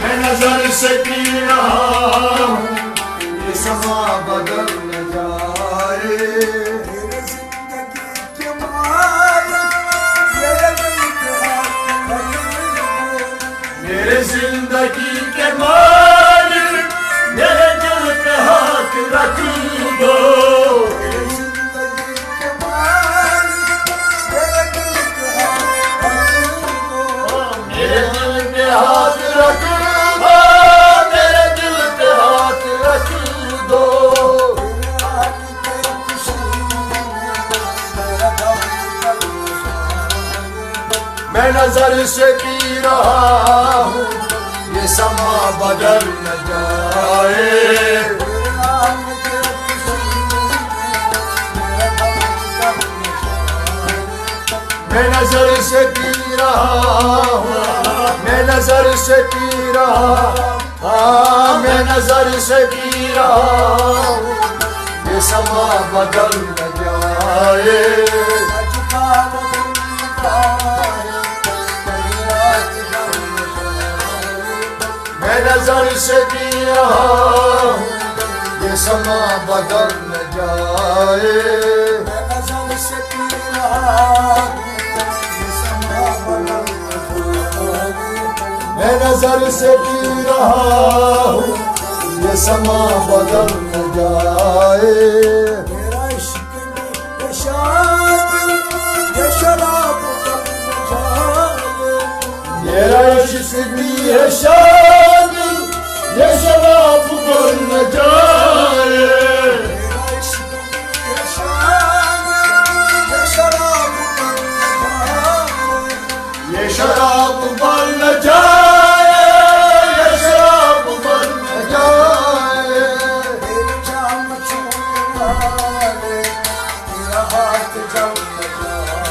मैं नजर से पी रहा हूँ, ये समा बदल न जाए। मेरे जिंदगी के मालिक, मेरे दिल पे हाथ रख दो। मेरे दिल पे हाथ रख दो, मेरे दिल पे हाथ रख दो। मैं नजर से पी रहा हूँ, ये समा बदल न जाए। मैं नजर से पी रहा हूँ, मैं नजर से पी रहा, मैं नजर से पी रहा हूँ, ये समा बदल न जाए। मैं नजर से पी रहा हूँ, ये समा बदल न जाए। मैं नजर से पी रहा हूँ, ये समा बदल न जाए। मैं नजर से पी रहा हूँ, ये समा बदल न जाए। मेरा इश्क भी ये शराब, ये शराब बदल न जाए। मेरा इश्क भी है शराब, ये शराब बन न जाए। मेरा इश्क भी है शराब, ये शराब बन न जाए। ये शराब बन न जाए, ये शराब बन न जाए। मेरे जाम छूने तेरा हाथ जम न जाए।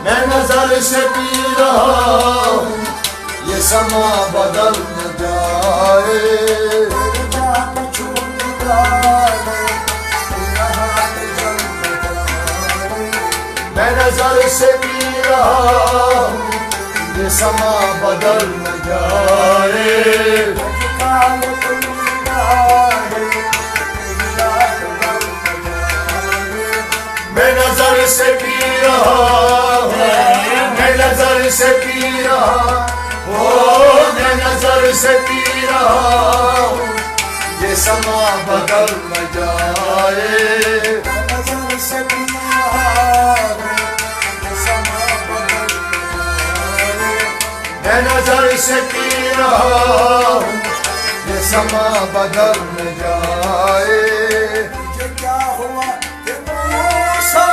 मैं नजर से पी रहा हूँ, ये समा बदल न जाए। मैं नजर से पी रहा हूँ, ये समा बदल न जाए। मैं नजर से पी रहा हूँ, मैं नजर से पी रहा, ओ मैं नजर से पी रहा हूँ, ये समा बदल न जाए। नजर से पी रहा हूँ, ये समा बदल न जाए। मैं नजर से पी रहा हूँ, ये समा बदल न जाए। मुझे क्या हुआ कि मूसा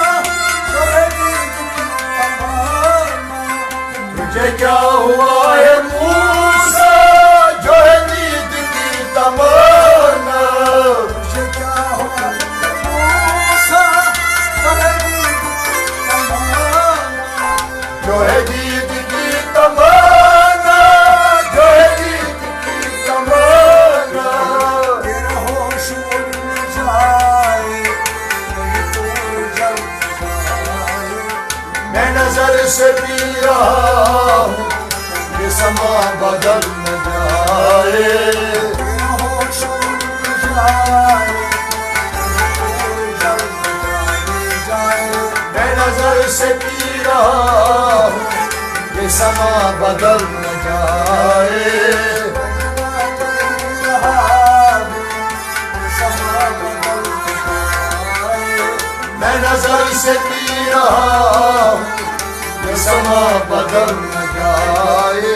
मुझे क्या हुआ है मूसा, जो है नींद की तमन्ना। मुझे क्या हुआ है मूसा, जो है नींद की तमन्ना। जो है नींद की तमन्ना, जो है नींद की तमन्ना। तेरा होश उड़ जाए, कोई जल जाए। मैं नजर से पी रहा हूँ, ये समा बदल न जाए। तेरा होश उड़ जाए, कोई जल जाए। मैं नजर से पी रहा हूँ, ये समा बदल न जाए। मैं नजर से पी रहा हूँ, ये समा बदल न जाए।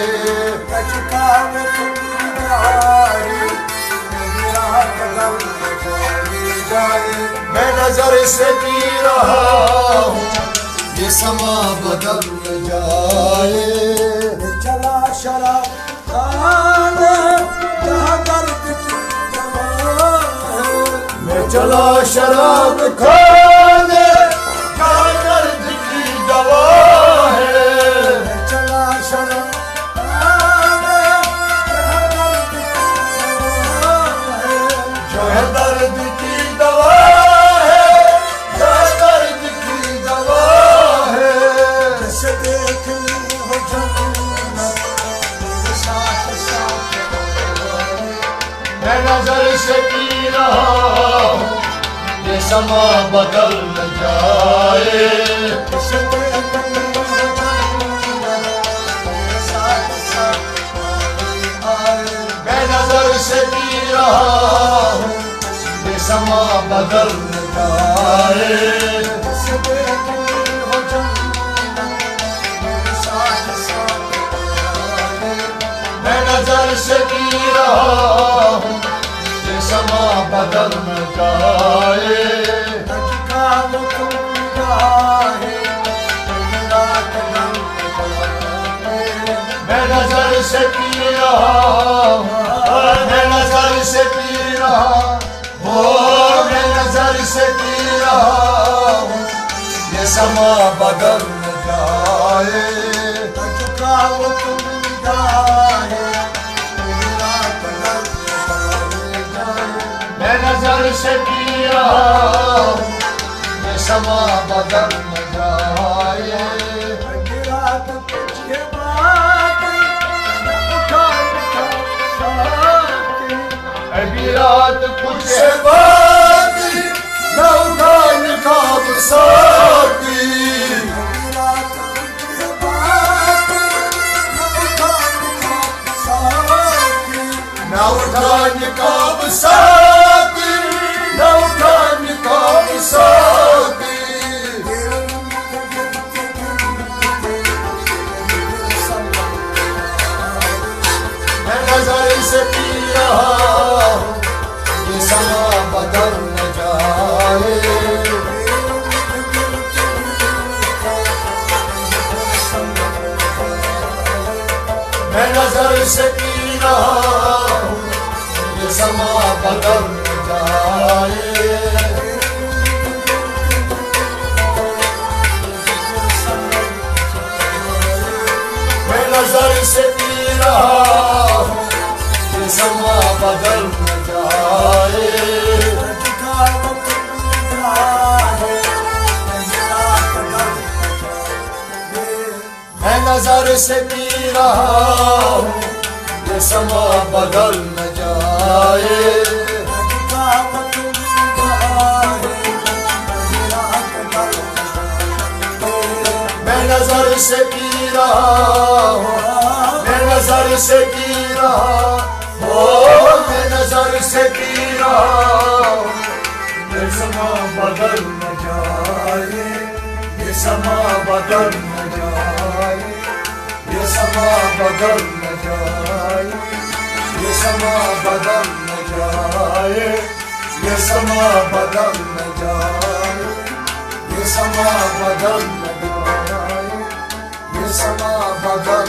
मैं नजर से पी रहा हूँ, ये समा बदल न जाए। चला शराब खाने जहाँ दर्द की दवा है। मैं चला शराब खाने जहाँ दर्द की दवा है। मैं चला शराब खाने जहाँ दर्द की दवा है। जो है दर्द की दवा है, जो दर्द की दवा है। जिसे देख ली हो समा बदल न जाए। मैं नजर से पी रहा हूँ, ये समा बदल न जाए। मैं नजर से पी रहा हूँ, ये समा बदल न जाए। मैं नजर से पी रहा हूँ, मैं नजर से पी रहा हूँ, मैं नजर से पी रहा हूँ, ये समा बदल न जाए। मैं नजर से पी रहा हूँ, ये समा बदल न जाए। अभी रात कुछ बाकी न उठान खाब साकी। न उठान खाब साकी, न उठान खाब साकी। मैं नजर से पी रहा हूँ, ये समा बदल न जाए। मैं नजर से पी रहा हूँ, ये समा बदल न जाए। मैं नजर से पी रहा हूँ, ये समा बदल न जाए। मैं नजर से पी रहा हूँ, ये समा बदल न जाए। मैं नजर से पी रहा हूँ, मैं नजर से पी रहा हूँ, मैं नजर से पी रहा हूँ, ये समा बदल न जाए। ये समा बदल न जाए, ये समा बदल न जाए, ये समा बदल न जाए, ये समा बदल न जाए, ये समा बदल न जाए, ये समा बदल